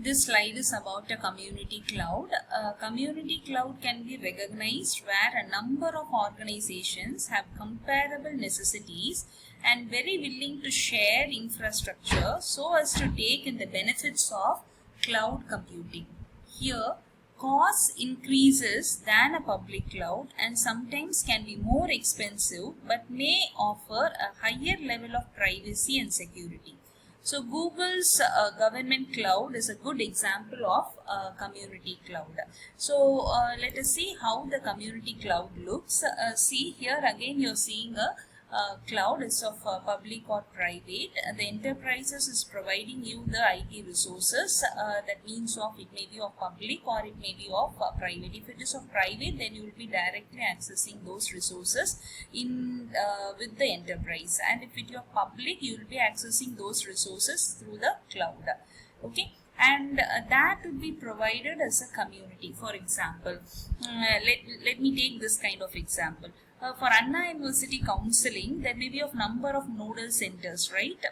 This slide is about a community cloud. A community cloud can be recognized where a number of organizations have comparable necessities and very willing to share infrastructure so as to take in the benefits of cloud computing. Here, cost increases than a public cloud and sometimes can be more expensive but may offer a higher level of privacy and security. So Google's government cloud is a good example of community cloud. So let us see how the community cloud looks. See here again you're seeing a cloud is of public or private. The enterprises is providing you the IT resources. That means of it may be of public or it may be of private. If it is of private, then you will be directly accessing those resources in with the enterprise, and if it is of public, you will be accessing those resources through the cloud. Okay. And that would be provided as a community. For example, let me take this kind of example. For Anna University counseling, there may be a number of nodal centers, right?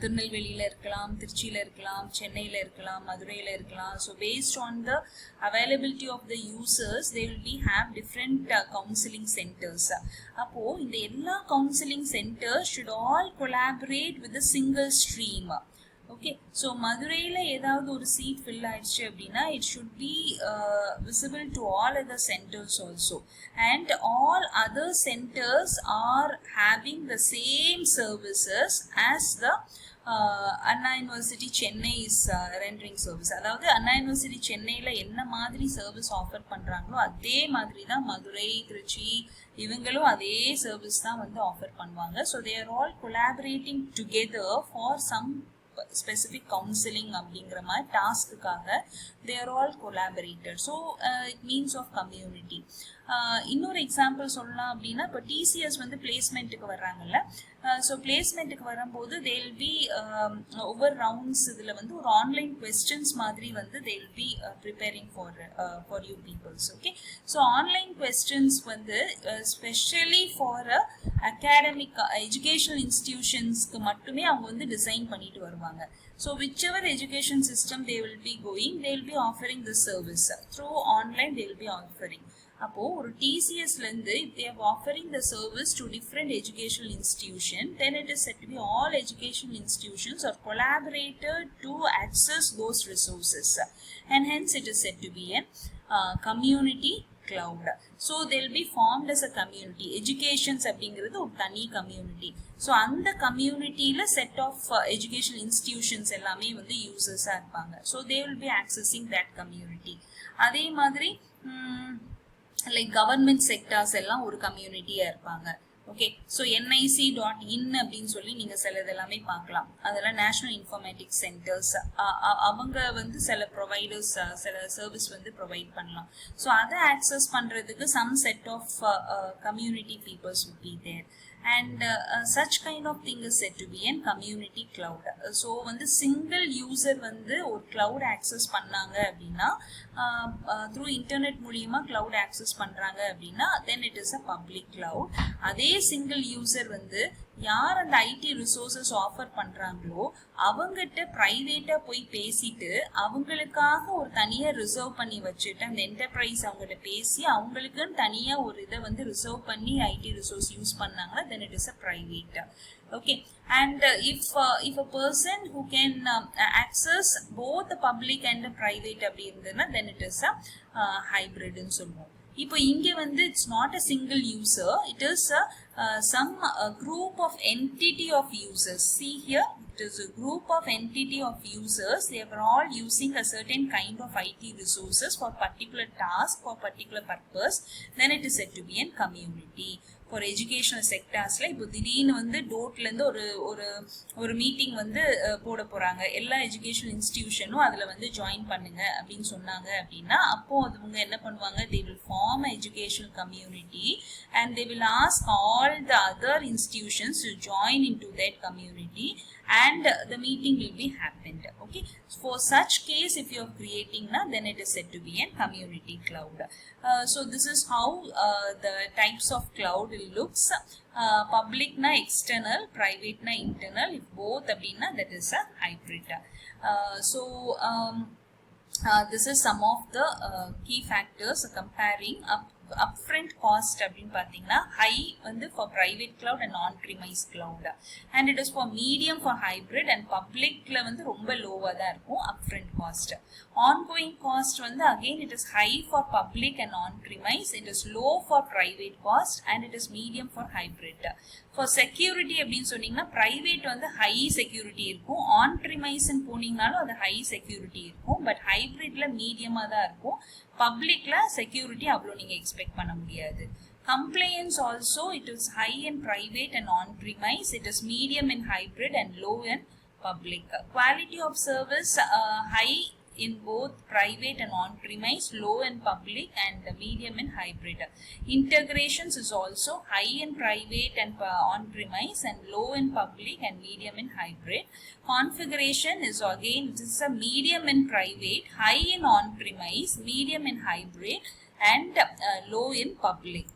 திருநெல்வேலியில இருக்கலாம், திருச்சியில இருக்கலாம், சென்னையில இருக்கலாம், மதுரையில இருக்கலாம். So based on the availability of the users, they will be have different counseling centers. அப்போ இந்த எல்லா counseling centers should all collaborate with a single stream. Okay, so மதுரையில ஏதாவது ஒரு seat fill ஆயிடுச்சு அப்படின்னா it should be visible to all other centers also, and all other centers are having the same services as the Anna University Chennai's rendering service. அதாவது Anna University சென்னையில என்ன மாதிரி service offer பண்றாங்களோ அதே மாதிரி தான் மதுரை, திருச்சி இவங்களும் அதே சர்வீஸ் தான் வந்து ஆஃபர் பண்ணுவாங்க. So they are all collaborating together for some specific counseling அப்படிங்கிற மாதிரி டாஸ்க்குக்காக they are all collaborated. So it means of community. இன்னொரு எக்ஸாம்பிள் சொல்லலாம் அப்படின்னா இப்போ டிசிஎஸ் வந்து பிளேஸ்மெண்ட்டுக்கு வர்றாங்கல்ல. ஸோ பிளேஸ்மெண்ட்டுக்கு வரும்போது they will be ஒவ்வொரு ரவுண்ட்ஸ் இதில் வந்து ஒரு ஆன்லைன் கொஸ்டின்ஸ் மாதிரி வந்து they will be preparing for you peoples. Okay, so online questions வந்து ஸ்பெஷலி ஃபார் அகாடமிக் எஜுகேஷனல் இன்ஸ்டிடியூஷன்ஸ்க்கு மட்டுமே அவங்க வந்து டிசைன் பண்ணிட்டு வருவாங்க. So whichever education system they will be going, they will be offering the service through online. They will be offering. அப்போ ஒரு டிசிஎஸ்ல இருந்து if they are offering the service to different educational institution, then it is said to be all educational institutions are collaborated to access those resources, and hence it is said to be a community cloud. So they will be formed as a community. Educations அப்படிங்கிறது ஒரு தனி community. So அந்த communityல set of educational institutions எல்லாமே வந்து users-ஆ இருப்பாங்க. So they will be accessing that community. அதே மாதிரி like government sectors எல்லாம் ஒரு community-ஆ இருப்பாங்க. ஓகே, ஸோ nic.in அப்படின்னு சொல்லி நீங்கள் சில இதெல்லாமே பார்க்கலாம். அதெல்லாம் நேஷ்னல் இன்ஃபர்மேட்டிக்ஸ் சென்டர்ஸ், அவங்க வந்து சில ப்ரொவைடர்ஸ் சில சர்வீஸ் வந்து ப்ரொவைட் பண்ணலாம். ஸோ அதை ஆக்சஸ் பண்ணுறதுக்கு some set of community peoples would be there, and such kind of thing is said to be a community cloud. So வந்து சிங்கிள் யூசர் வந்து ஒரு cloud access பண்ணாங்க அப்படின்னா த்ரூ இன்டர்நெட் மூலியமா cloud access பண்ணுறாங்க அப்படின்னா then it is a public cloud. அதே single user வந்து யார் அந்த ஐடி ரிசோர்சஸ் ஆஃபர் பண்றாங்களோ அவங்ககிட்ட பிரைவேட்டா போய் பேசிட்டு அவங்களுக்காக ஒரு தனியா ரிசர்வ் பண்ணி வச்சுட்டு அந்த என்டர்பிரைஸ் அவங்ககிட்ட பேசி அவங்களுக்குன்னு தனியா ஒரு இதை வந்து ரிசர்வ் பண்ணி ஐடி ரிசோர்ஸ் யூஸ் பண்ணாங்கன்னா then it is a private. Okay, and if a person who can access both the public and the private அப்படி இருந்ததுன்னா then it is a hybrid ன்னு சொல்லுவோம். இப்போ இங்கே வந்து it's not a single user, it is some group of entity of users. See here, it is a group of entity of users. They are all using a certain kind of IT resources for particular task, for particular purpose. Then it is said to be a community. For educational sectorsல இப்போ திடீர்னு வந்து டோட்லேருந்து ஒரு meeting வந்து போட போகிறாங்க, எல்லா educational இன்ஸ்டிடியூஷனும் அதில் வந்து ஜாயின் பண்ணுங்க அப்படின்னு சொன்னாங்க அப்படின்னா அப்போது அவங்க என்ன பண்ணுவாங்க, they will form an educational community and they will ask all the other institutions to join into that community and the meeting will be happened. Okay, for such case if you are creating then it is said to be a community cloud. So this is how the types of cloud looks. Public na external, private na internal. If both abina, that is a hybrid. This is some of the key factors comparing upfront cost அப்படின்னு பார்த்தீங்கன்னா high வந்து for private cloud and on-premise cloud, and it is for medium for hybrid and publicல வந்து ரொம்ப லோவா தான் இருக்கும் upfront cost. Ongoing cost வந்து again it is high for public and on-premise, it is low for private cost, and it is medium for hybrid. For security அப்படின்னு சொன்னீங்கன்னா private வந்து high security இருக்கும், on-premise போனீங்கனாலும் அது high security இருக்கும், but hybridல மீடியமா தான் இருக்கும், publicல security அவ்வளோ நீங்க எக்ஸ்பெக்ட் பண்ண முடியாது. Compliance also it is high in private and on-premise, it is medium in hybrid and low in public. Quality of service high in both private and on-premise, low in public, and medium in hybrid. Integrations is also high in private and on-premise and low in public and medium in hybrid. Configuration is again this is a medium in private, high in on-premise, medium in hybrid, and low in public.